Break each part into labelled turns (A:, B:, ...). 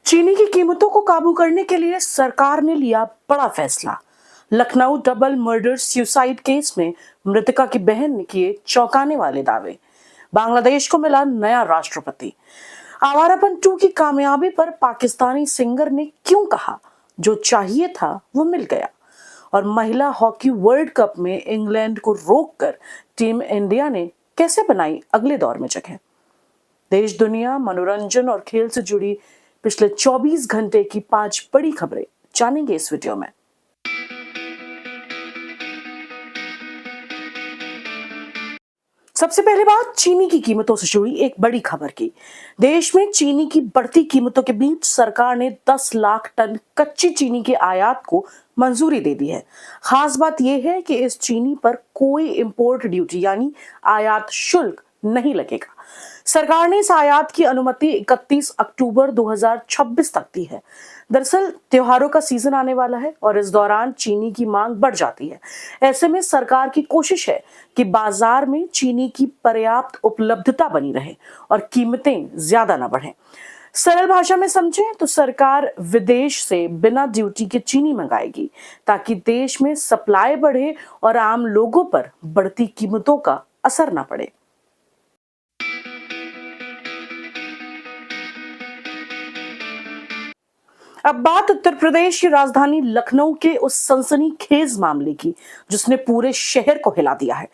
A: चीनी की कीमतों को काबू करने के लिए सरकार ने लिया बड़ा फैसला। Lucknow double murder suicide case में मृतका की बहन ने किए चौंकाने वाले दावे। बांग्लादेश को मिला नया राष्ट्रपति। आवारापन 2 की कामयाबी पर पाकिस्तानी सिंगर ने क्यों कहा जो चाहिए था वो मिल गया। और महिला हॉकी वर्ल्ड कप में इंग्लैंड को रोककर टीम इंडिया ने कैसे बनाई अगले दौर में जगह। देश दुनिया मनोरंजन और खेल से जुड़ी पिछले 24 घंटे की 5 बड़ी खबरें जानेंगे इस वीडियो में। सबसे पहले बात चीनी की कीमतों से जुड़ी एक बड़ी खबर की। देश में चीनी की बढ़ती कीमतों के बीच सरकार ने 10 लाख टन कच्ची चीनी के आयात को मंजूरी दे दी है। खास बात यह है कि इस चीनी पर कोई इंपोर्ट ड्यूटी यानी आयात शुल्क नहीं लगेगा। सरकार ने इस आयात की अनुमति 31 अक्टूबर 2026 तक दी है। दरअसल त्योहारों का सीजन आने वाला है और इस दौरान चीनी की मांग बढ़ जाती है। ऐसे में सरकार की कोशिश है कि बाजार में चीनी की पर्याप्त उपलब्धता बनी रहे और कीमतें ज्यादा न बढ़ें। सरल भाषा में समझें तो सरकार विदेश से बिना ड्यूटी के चीनी मंगाएगी ताकि देश में सप्लाई बढ़े और आम लोगों पर बढ़ती कीमतों का असर न पड़े। अब बात उत्तर प्रदेश की राजधानी लखनऊ के उस सनसनीखेज मामले की जिसने पूरे शहर को हिला दिया है।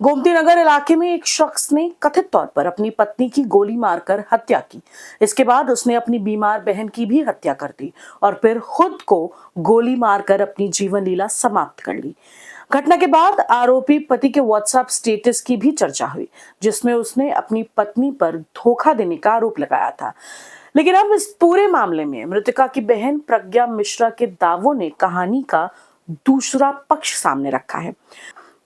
A: गोमती नगर इलाके में एक शख्स ने कथित तौर पर अपनी पत्नी की गोली मारकर हत्या की। इसके बाद उसने अपनी बीमार बहन की भी हत्या कर दी और फिर खुद को गोली मारकर अपनी जीवन लीला समाप्त कर ली। घटना के बाद आरोपी पति के व्हाट्सएप स्टेटस की भी चर्चा हुई जिसमें उसने अपनी पत्नी पर धोखा देने का आरोप लगाया था। लेकिन अब इस पूरे मामले में मृतका की बहन प्रज्ञा मिश्रा के दावों ने कहानी का दूसरा पक्ष सामने रखा है।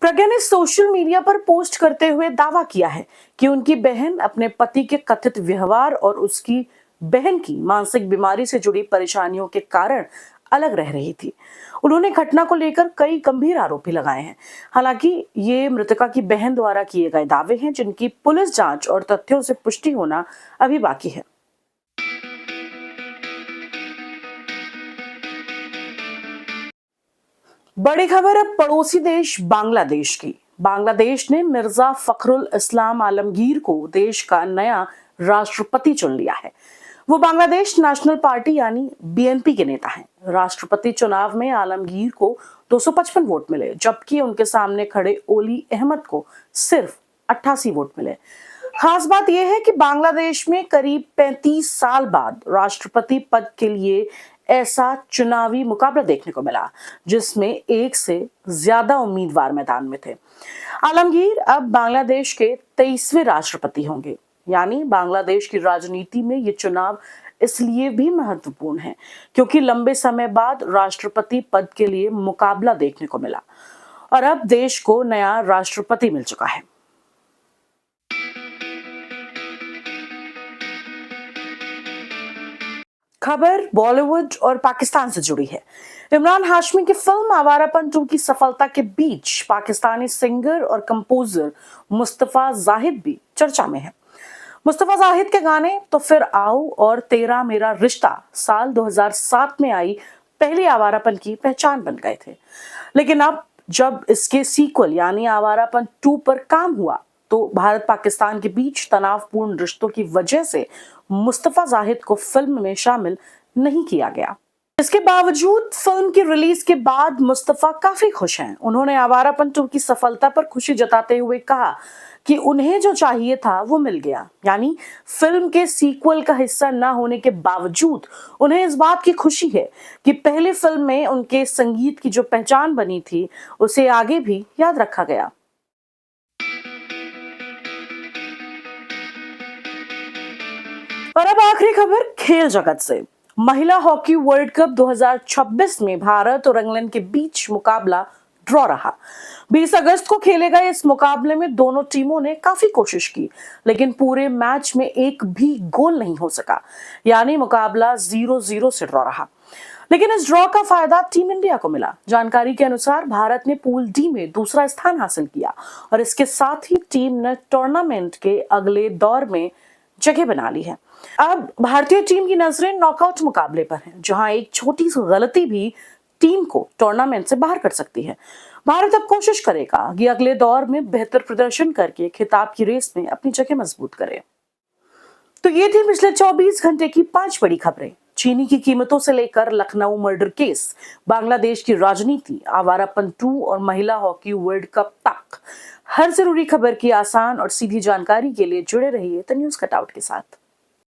A: प्रज्ञा ने सोशल मीडिया पर पोस्ट करते हुए दावा किया है कि उनकी बहन अपने पति के कथित व्यवहार और उसकी बहन की मानसिक बीमारी से जुड़ी परेशानियों के कारण अलग रह रही थी। उन्होंने घटना को लेकर कई गंभीर आरोप भी लगाए हैं। हालांकि ये मृतका की बहन द्वारा किए गए दावे हैं जिनकी पुलिस जांच और तथ्यों से पुष्टि होना अभी बाकी है। बड़ी खबर अब पड़ोसी देश बांग्लादेश की। बांग्लादेश ने मिर्जा फखरुल इस्लाम आलमगीर को देश का नया राष्ट्रपति चुन लिया है। वो बांग्लादेश नेशनल पार्टी यानी बीएनपी के नेता हैं। राष्ट्रपति चुनाव में आलमगीर को 255 वोट मिले जबकि उनके सामने खड़े ओली अहमद को सिर्फ 88 वोट मिले। खास बात यह है कि बांग्लादेश में करीब 35 साल बाद राष्ट्रपति पद के लिए ऐसा चुनावी मुकाबला देखने को मिला जिसमें एक से ज्यादा उम्मीदवार मैदान में थे। आलमगीर अब बांग्लादेश के 23वें राष्ट्रपति होंगे। यानी बांग्लादेश की राजनीति में ये चुनाव इसलिए भी महत्वपूर्ण है क्योंकि लंबे समय बाद राष्ट्रपति पद के लिए मुकाबला देखने को मिला और अब देश को नया राष्ट्रपति मिल चुका है। खबर बॉलीवुड और पाकिस्तान से जुड़ी है। इमरान हाशमी की फिल्म आवारापन 2 की सफलता के बीच पाकिस्तानी सिंगर और कंपोजर मुस्तफा जाहिद भी चर्चा में है। मुस्तफा जाहिद के गाने तो फिर आओ और तेरा मेरा रिश्ता साल 2007 में आई पहली आवारापन की पहचान बन गए थे। लेकिन अब जब इसके सीक्वल यानी आवारापन 2 पर काम हुआ तो भारत पाकिस्तान के बीच तनावपूर्ण रिश्तों की वजह से मुस्तफा जाहिद को फिल्म में शामिल नहीं किया गया। इसके बावजूद फिल्म की रिलीज के बाद मुस्तफा काफी खुश हैं। उन्होंने आवारापन 2 की सफलता पर खुशी जताते हुए कहा कि उन्हें जो चाहिए था वो मिल गया। यानी फिल्म के सीक्वल का हिस्सा न होने के बावजूद उन्हें इस बात की खुशी है कि पहले फिल्म में उनके संगीत की जो पहचान बनी थी उसे आगे भी याद रखा गया। और अब आखिरी खबर खेल जगत से। महिला हॉकी वर्ल्ड कप 2026 में भारत और इंग्लैंड के बीच मुकाबला ड्रॉ रहा। 20 अगस्त को खेले गए इस मुकाबले में दोनों टीमों ने काफी कोशिश की लेकिन पूरे मैच में एक भी गोल नहीं हो सका। यानी मुकाबला 0-0 से ड्रॉ रहा। लेकिन इस ड्रॉ का फायदा टीम इंडिया को मिला। जानकारी के अनुसार भारत ने पूल डी में दूसरा स्थान हासिल किया और इसके साथ ही टीम ने टूर्नामेंट के अगले दौर में जगह बना ली है। अब भारतीय टीम की नजरें नॉकआउट मुकाबले पर हैं, जहां एक छोटी सी गलती भी टीम को टूर्नामेंट से बाहर कर सकती है। भारत अब कोशिश करेगा कि अगले दौर में बेहतर प्रदर्शन करके खिताब की रेस में अपनी जगह मजबूत करे। तो ये थी पिछले 24 घंटे की 5 बड़ी खबरें। चीनी की कीमतों से लेकर लखनऊ मर्डर केस, बांग्लादेश की राजनीति, आवारापन 2 और महिला हॉकी वर्ल्ड कप तक, हर जरूरी खबर की आसान और सीधी जानकारी के लिए जुड़े रहिए द न्यूज कटआउट के साथ।